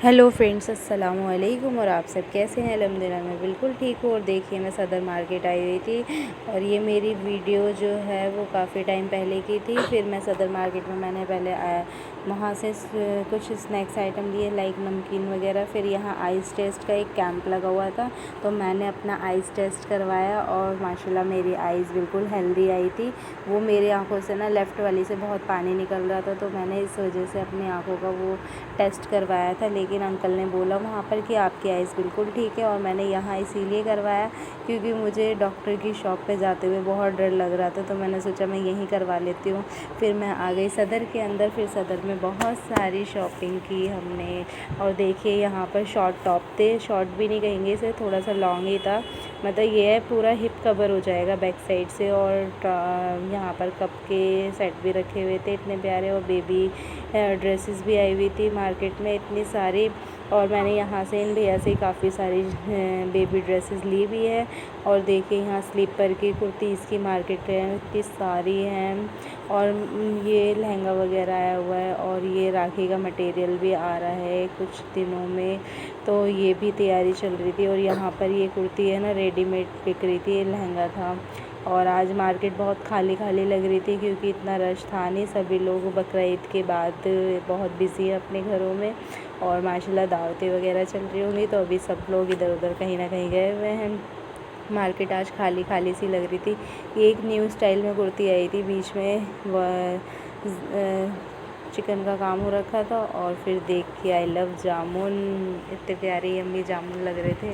Hello friends, अस्सलाम वालेकुम। और आप सब कैसे हैं? अल्हम्दुलिल्लाह मैं बिल्कुल ठीक हूँ। और देखिए, मैं सदर मार्केट आई हुई थी और ये मेरी वीडियो जो है वो काफ़ी टाइम पहले की थी। फिर मैं सदर मार्केट में मैंने पहले वहाँ से कुछ स्नैक्स आइटम लिए, लाइक नमकीन वगैरह। फिर यहाँ आइस टेस्ट का एक कैंप लगा हुआ था, तो मैंने अपना आइस टेस्ट करवाया और माशाल्लाह मेरी आइज़ बिल्कुल हेल्दी आई थी। वो मेरी आँखों से ना लेफ़्ट वाली से बहुत पानी निकल रहा था, तो मैंने इस वजह से अपनी आँखों का वो टेस्ट करवाया था। लेकिन अंकल ने बोला वहाँ पर कि आपकी आइज़ बिल्कुल ठीक है। और मैंने यहाँ इसीलिए करवाया क्योंकि मुझे डॉक्टर की शॉप पे जाते हुए बहुत डर लग रहा था, तो मैंने सोचा मैं यहीं करवा लेती हूँ। फिर मैं आ गई सदर के अंदर। फिर सदर में बहुत सारी शॉपिंग की हमने। और देखिए, यहाँ पर शॉर्ट टॉप थे, शॉर्ट भी नहीं कहेंगे इसे, थोड़ा सा लॉन्ग ही था। मतलब ये है पूरा हिप कवर हो जाएगा बैक साइड से। और यहाँ पर कप के सेट भी रखे हुए थे इतने प्यारे। और बेबी ड्रेसेस भी आई हुई थी मार्केट में इतनी सारी। और मैंने यहाँ से इन भैया से काफ़ी सारी बेबी ड्रेसेस ली भी है। और देखिए, यहाँ स्लीपर की कुर्तीज़ की मार्केट है, इतनी सारी हैं। और ये लहंगा वगैरह आया हुआ है। और ये राखी का मटेरियल भी आ रहा है कुछ दिनों में, तो ये भी तैयारी चल रही थी। और यहाँ पर ये कुर्ती है ना, रेडीमेड बिक रही थी, ये लहंगा था। और आज मार्केट बहुत खाली खाली लग रही थी क्योंकि इतना रश था नहीं। सभी लोग बकरा ईद के बाद बहुत बिज़ी है अपने घरों में। और माशाल्लाह दावतें वगैरह चल रही होंगी, तो अभी सब लोग इधर उधर कहीं ना कहीं गए हुए हैं। मार्केट आज खाली खाली सी लग रही थी। ये एक न्यू स्टाइल में कुर्ती आई थी, बीच में चिकन का काम हो रखा था। और फिर देख के आई लव जामुन, इतने प्यारे यम्मी जामुन लग रहे थे।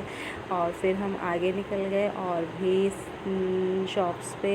और फिर हम आगे निकल गए और भी शॉप्स पे।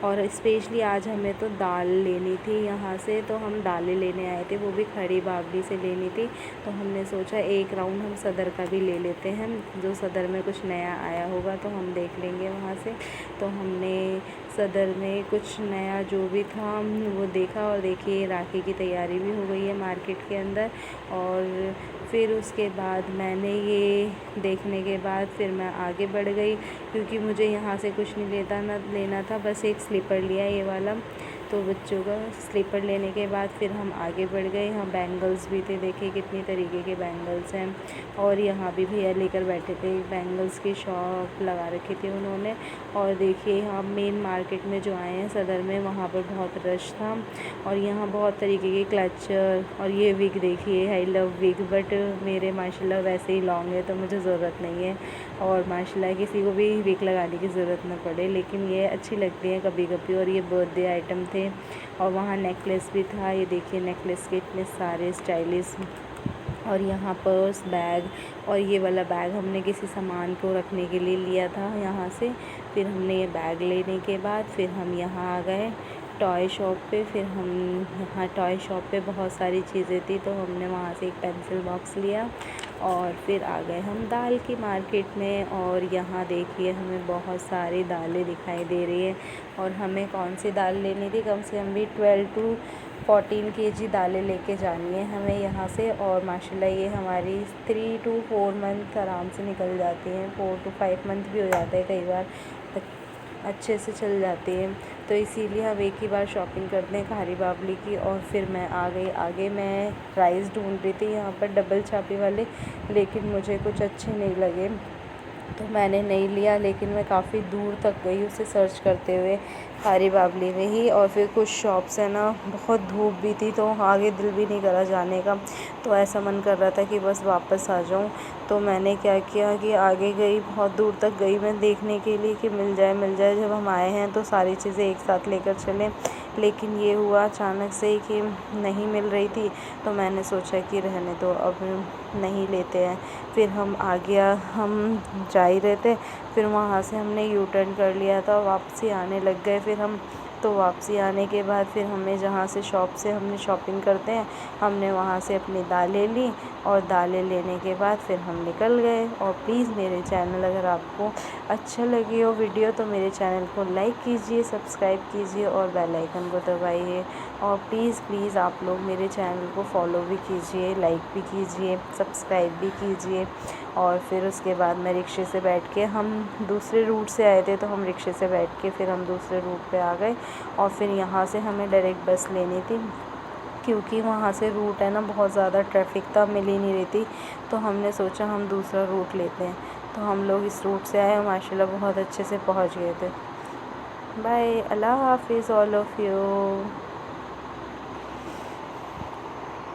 और स्पेशली आज हमें तो दाल लेनी थी यहाँ से, तो हम दालें लेने आए थे, वो भी खड़ी बावली से लेनी थी। तो हमने सोचा एक राउंड हम सदर का भी ले लेते हैं, जो सदर में कुछ नया आया होगा तो हम देख लेंगे वहाँ से। तो हमने सदर में कुछ नया जो भी था वो देखा। और देखिए, राखी की तैयारी भी हो गई है मार्केट के अंदर। और फिर उसके बाद मैंने ये देखने के बाद फिर मैं आगे बढ़ गई क्योंकि मुझे यहाँ से कुछ नहीं लेना था, बस एक स्लीपर लिया ये वाला, तो बच्चों का स्लीपर लेने के बाद फिर हम आगे बढ़ गए। यहाँ बैंगल्स भी थे, देखिए कितनी तरीके के बैंगल्स हैं। और यहाँ भी भैया लेकर बैठे थे, बैंगल्स की शॉप लगा रखी थी उन्होंने। और देखिए, यहाँ मेन मार्केट में जो आए हैं सदर में, वहाँ पर बहुत रश था। और यहाँ बहुत तरीके के क्लचर। और ये विग देखिए, आई लव विग, बट मेरे माशाल्लाह वैसे ही लॉन्ग है तो मुझे ज़रूरत नहीं है। और माशाल्लाह किसी को भी विग लगाने की ज़रूरत ना पड़े, लेकिन ये अच्छी लगती है कभी कभी। और ये बर्थडे आइटम थे। और वहाँ नेकलेस भी था, ये देखिए नेकलेस के इतने सारे स्टाइलिश। और यहाँ पर्स, बैग। और ये वाला बैग हमने किसी सामान को रखने के लिए लिया था यहाँ से। फिर हमने ये बैग लेने के बाद फिर हम यहाँ आ गए टॉय शॉप पे। फिर हम यहाँ टॉय शॉप पे बहुत सारी चीज़ें थी, तो हमने वहाँ से एक पेंसिल बॉक्स लिया। और फिर आ गए हम दाल की मार्केट में। और यहाँ देखिए, हमें बहुत सारी दालें दिखाई दे रही है। और हमें कौन सी दाल लेनी थी, कम से कम भी 12 to 14 kg दालें लेके जानी है हमें यहाँ से। और माशाल्लाह ये हमारी 3 to 4 मंथ आराम से निकल जाती हैं, 4 to 5 मंथ भी हो जाता है कई बार, अच्छे से चल जाती है। तो इसीलिए हम एक ही बार शॉपिंग करते हैं खारी बावली की। और फिर मैं आ गई आगे, मैं राइस ढूंढ रही थी यहाँ पर डबल छापी वाले, लेकिन मुझे कुछ अच्छे नहीं लगे तो मैंने नहीं लिया। लेकिन मैं काफ़ी दूर तक गई उसे सर्च करते हुए खारी बावली में ही। और फिर कुछ शॉप्स है ना, बहुत धूप भी थी तो आगे दिल भी नहीं करा जाने का, तो ऐसा मन कर रहा था कि बस वापस आ जाऊं। तो मैंने क्या किया कि आगे गई, बहुत दूर तक गई मैं देखने के लिए कि मिल जाए। जब हम आए हैं तो सारी चीज़ें एक साथ लेकर चलें, लेकिन ये हुआ अचानक से कि नहीं मिल रही थी। तो मैंने सोचा कि रहने दो, अब नहीं लेते हैं। फिर हम हम जा ही रहे थे, फिर वहाँ से हमने यू टर्न कर लिया था, वापसी आने लग गए। फिर हम तो वापसी आने के बाद फिर हमें जहाँ से शॉप से हमने शॉपिंग करते हैं, हमने वहाँ से अपनी दालें ली। और दालें लेने के बाद फिर हम निकल गए। और प्लीज़ मेरे चैनल अगर आपको अच्छा लगी हो वीडियो तो मेरे चैनल को लाइक कीजिए, सब्सक्राइब कीजिए और बेल आइकन को दबाइए। और प्लीज़ आप लोग मेरे चैनल को फॉलो भी कीजिए, लाइक भी कीजिए, सब्सक्राइब भी कीजिए। और फिर उसके बाद मैं रिक्शे से बैठ के, हम दूसरे रूट से आए थे तो हम रिक्शे से बैठ के फिर हम दूसरे रूट पे आ गए। और फिर यहाँ से हमें डायरेक्ट बस लेनी थी کیونکہ وہاں سے روٹ ہے نا بہت زیادہ ٹریفک تھا، مل ہی نہیں رہی تھی، تو ہم نے سوچا ہم دوسرا روٹ لیتے ہیں، تو ہم لوگ اس روٹ سے آئے، ماشاء اللہ بہت اچھے سے پہنچ گئے تھے۔ بائے، اللہ حافظ آل آف یو۔